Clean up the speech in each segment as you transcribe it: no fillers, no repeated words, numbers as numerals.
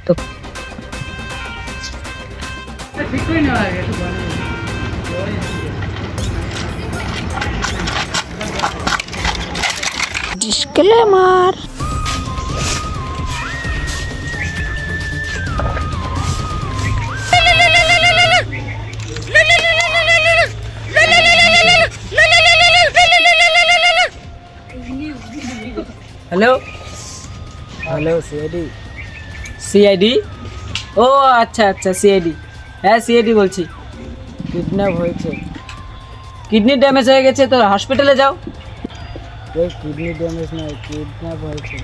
তো disclaimer. Hello hello CID CID ও আচ্ছা আচ্ছা সিআইডি, হ্যাঁ সিআইডি বলছি। কিডন্যাপ হয়েছে, কিডনি ড্যামেজ হয়ে গেছে, তো হসপিটালে যাও। কিডনি ড্যামেজ নয়, কিডন্যাপ হয়েছে।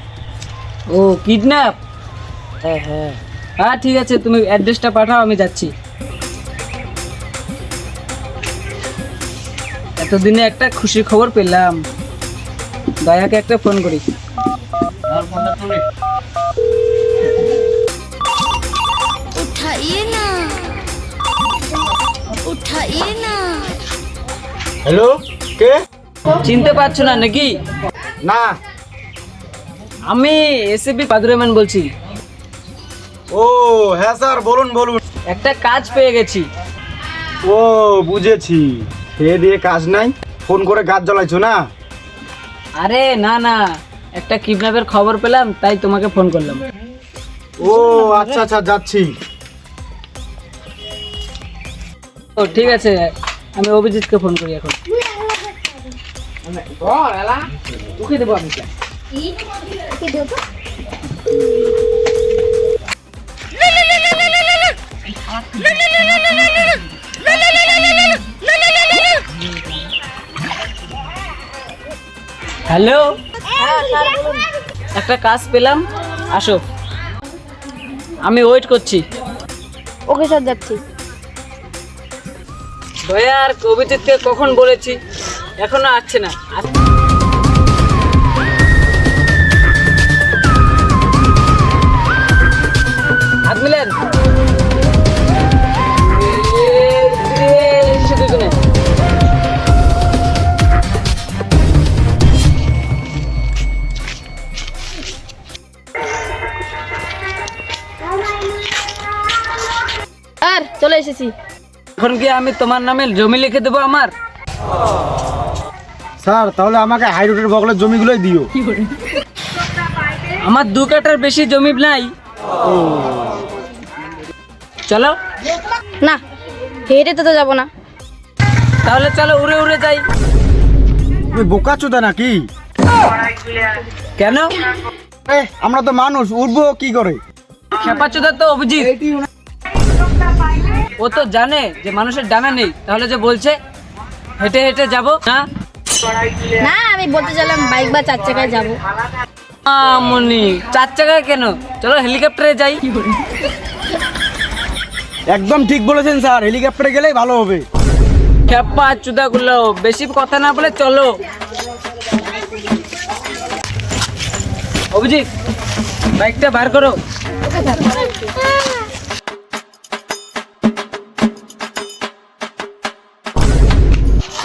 ও কিডন্যাপ, হ্যাঁ হ্যাঁ হ্যাঁ ঠিক আছে, তুমি অ্যাড্রেসটা পাঠাও, আমি যাচ্ছি। এতদিনে একটা খুশির খবর পেলাম, দয়াকে একটা ফোন করি। उठाइए ना, उठाइए ना। হ্যালো, কে? চিনতে পারছো না নাকি? না। আমি এসএপি পাদুরেমান বলছি। ও হ্যাঁ স্যার, বলুন বলুন। একটা কাজ পেয়ে গেছি। ও বুঝেছি, খেয়ে দিয়ে কাজ নাই, ফোন করে গাছ জ্বলাইছো না? আরে না না, একটা কিডন্যাপের খবর পেলাম, তাই তোমাকে ফোন করলাম। ও আচ্ছা আচ্ছা, যাচ্ছি। ও ঠিক আছে, আমি অভিজিৎকে ফোন করি এখন। তোকে দেবো আমি। হ্যালো, একটা কাজ পেলাম, আসো। আমি ওয়েট করছি। ওকে স্যার, যাচ্ছি। দয়া আর অভিজিৎকে কখন বলেছি, এখনো আসছে না। হাত মিলেন দুজনে। আর চলে এসেছি। এখন কি আমি তোমার নামে জমি লিখে দেবো আমার? স্যার তাহলে আমাকে হাই রোডের বগলের জমিগুলোই দিও। আমার 2 কাঠার বেশি জমি নাই। চলো। না, হেঁটে তো যাবো না। তাহলে চলো উড়ে উড়ে যাই। তুমি বোকাচোদা নাকি? কেন? আমরা তো মানুষ, উঠবো কি করে? খেপাচোদা তো অভিজিৎ, ও তো জানে যে মানুষের ডানা নেই, তাহলে যে বলছে হেঁটে হেঁটে যাবো না। না, আমি বলতে চাইলাম বাইক বা 4 চাকায় যাবো। মনি 4 চাকায় কেন, চলো হেলিকপ্টারে যাই। একদম ঠিক বলেছেন স্যার, হেলিকপ্টারে গেলেই ভালো হবে। খেপা চুদা গুলো বেশি কথা না বলে চলো। অভিজিৎ বাইকটা বার করো।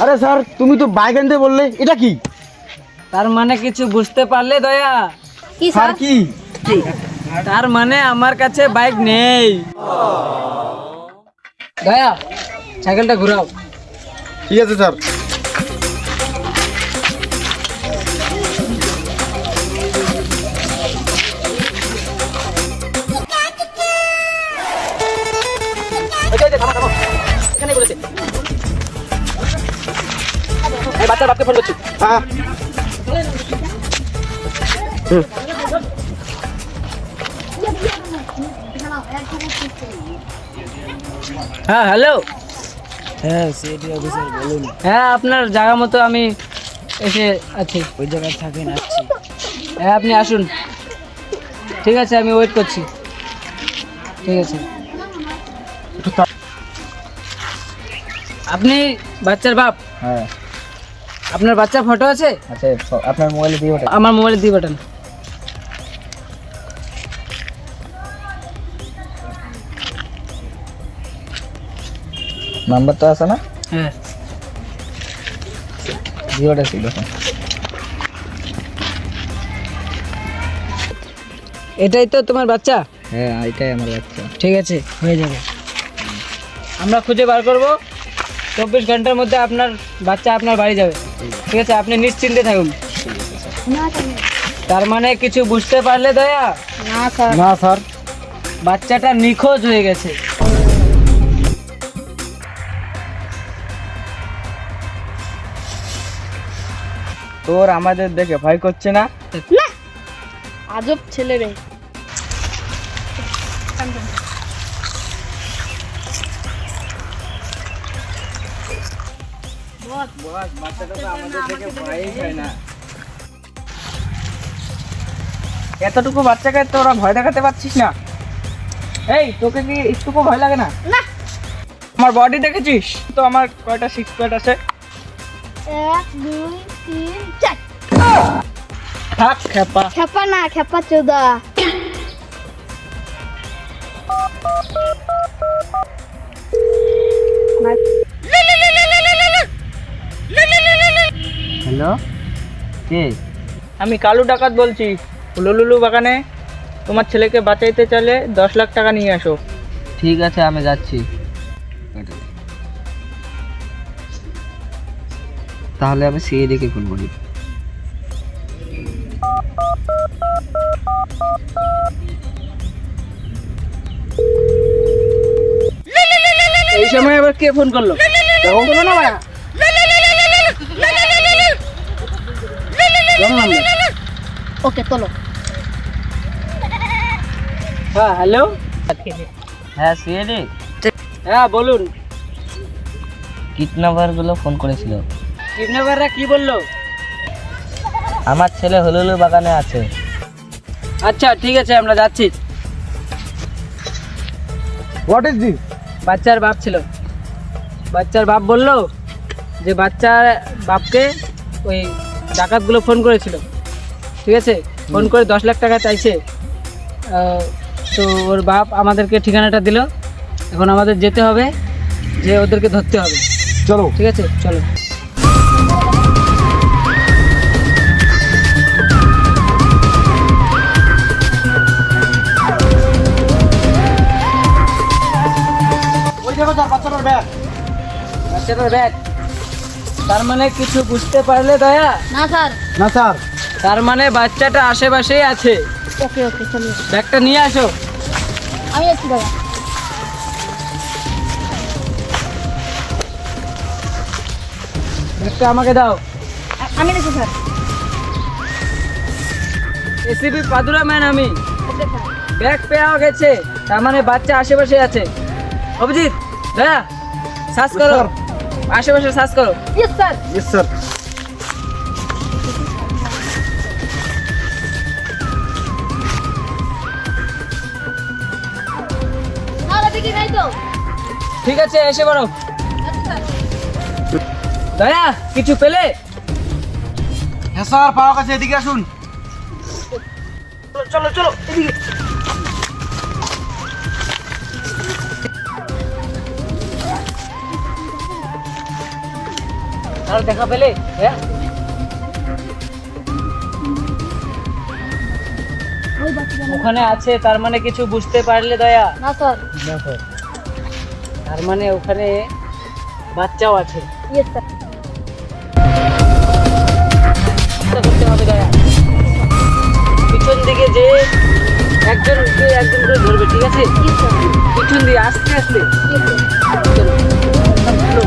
আরে স্যার, তুমি তো বাইক আনতে বললে, এটা কি? তার মানে কিছু বুঝতে পারলে দয়া? কি স্যার স্যার? কি? তার মানে আমার কাছে বাইক নেই। দয়া সাইকেলটা ঘুরাও। ঠিক আছে স্যার। বাচ্চার বাপকে ফোন করছি। হ্যাঁ হ্যাঁ হ্যালো, হ্যাঁ সিআইডি অফিসার বলুন। হ্যাঁ আপনার জায়গা মতো আমি এসে আছি। ওই জায়গায় থাকেন, আসছি। হ্যাঁ আপনি আসুন। ঠিক আছে, আমি ওয়েট করছি। ঠিক আছে। আপনি বাচ্চার বাপ? হ্যাঁ আপনার বাচ্চার ফটো আছে? আচ্ছা, আপনার মোবাইলে দিয়ে ওঠে। আমার মোবাইলে দিয়ে পাঠান। নাম্বারটা আছে না? হ্যাঁ জিওটা ছিল দেখো। এটাই তো তোমার বাচ্চা? হ্যাঁ এটাই আমার বাচ্চা। ঠিক আছে, হয়ে যাবে। আমরা খুঁজে বার করব, 24 ঘন্টার মধ্যে আপনার বাচ্চা আপনার বাড়ি যাবে। ঠিক আছে, আপনি নিশ্চিন্তে থাকুন। তার মানে কিছু বুঝতে পারলে দয়া? না স্যার। না স্যার। বাচ্চাটা নিখোঁজ হয়ে গেছে। তোর আমাদের দেখে ভয় করছে না? না, আজব ছেলে রে। এতটুকু বাচ্চাকে তোরা ভয় দেখাতে পারছিস না? এই, তোকে কি একটুকু ভয় লাগে না? না। আমার বডি দেখেছিস তো? আমার কয়টা 6 প্যাট আছে? 1 2 3 4। থাক খেপা। খেপা না, খেপা চোদা। হ্যালো, কে? আমি কালু ডাকাত বলছি। লুলুলু বাগানে তোমার ছেলেকে বাঁচাইতে চাইলে 10 লাখ টাকা নিয়ে আসো। ঠিক আছে, আমি যাচ্ছি। তাহলে আমি সিএডিকে ফোন করি। এই সময় আবার কে ফোন করলো? বলো না বাড়া। ওকে তোলো। হ্যাঁ, হ্যালো। হ্যাঁ সিএডি, হ্যাঁ বলুন। কিডন্যাপারগুলো ফোন করেছিল। কিডন্যাপাররা কি বললো? আমার ছেলে হলুলু বাগানে আছে। আচ্ছা ঠিক আছে, আমরা যাচ্ছি। What is this? বাচ্চার বাপ ছিল। বাচ্চার বাপ বললো যে বাচ্চার বাপকে ওই ডাকাতগুলো ফোন করেছিল। ঠিক আছে, ফোন করে 10 লাখ টাকা চাইছে। তো ওর বাপ আমাদেরকে ঠিকানাটা দিল। এখন আমাদের যেতে হবে, যে ওদেরকে ধরতে হবে। চলো। ঠিক আছে, চলো। ওই দেখো স্যার, বাচ্চাটার ব্যাগ। বাচ্চাটার ব্যাগ। তার মানে কিছু বুঝতে পারলে দয়া? না স্যার। না স্যার। তার মানে বাচ্চাটা আশেপাশেই আছে। ওকে ওকে চলো। ব্যাগটা নিয়ে আসো। আমি যাচ্ছি দাদা। ব্যাগটা আমাকে দাও। আমি দেখি স্যার। এসিপি পাদুরা ম্যান আমি। Okay sir. ব্যাগ পাওয়া গেছে, তার মানে বাচ্চা আশেপাশে আছে। অভিজিৎ দয়া, সার্চ করো, স্যার। আশেপাশে সার্চ করো। Yes sir. Yes sir. না দেখি নাই তো। ঠিক আছে, এসে পড়ো। আচ্ছা স্যার। দয়া, কিছু পেলে? হ্যাঁ স্যার, পাওয়া গেছে। এদিকে আসুন। চলো চলো এদিকে। আর দেখা পেলে? হ্যাঁ, ওই বাচ্চা ওখানে আছে। তার মানে কিছু বুঝতে পারলে দয়া? না স্যার। তার মানে ওখানে বাচ্চাও আছে। Yes sir. করতে হবে দয়া। পিছন দিকে যে একজন করে ধরবে। ঠিক আছে, ইয়েস স্যার। পিছন দিয়ে আস্তে আস্তে। Yes sir. চলো, চলো।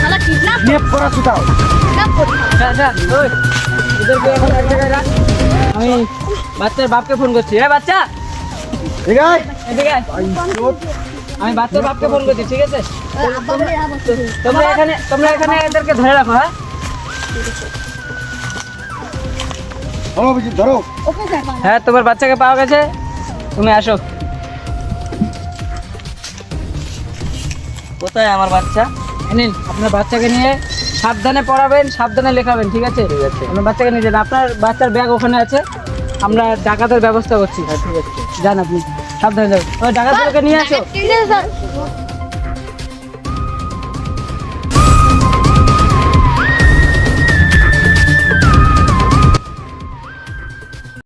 শালা কিডন্যাপ নেপ করা ছুটাও। করছে। এদেরকে এখন এক জায়গায় রাখ। আমি বাচ্চার বাপকে ফোন করছি। হ্যাঁ বাচ্চা, ঠিক আছে। এদিকে আয়। আমি বাচ্চার বাপকে ফোন করছি। ঠিক আছে, আব্বা বলে তোমরা এখানে এদেরকে ধরে রাখো। হ্যাঁ, ধরো অভিজিৎ ধরো। হ্যাঁ তোমার বাচ্চাকে পাওয়া গেছে, তুমি আসো। কোথায় আমার বাচ্চা? এই নিন, আপনার বাচ্চাকে নিয়ে সাবধানে পড়াবেন, সাবধানে লেখাবেন, ঠিক আছে? ঠিক আছে। আপনার বাচ্চাকে নিয়ে যান, আপনার বাচ্চার ব্যাগ ওখানে আছে, আমরা ডাকাতের ব্যবস্থা করছি। হ্যাঁ ঠিক আছে। যান আপনি, সাবধানে যাবেন। ওই ডাকাতগুলোকে নিয়ে আসো। ঠিক আছে স্যার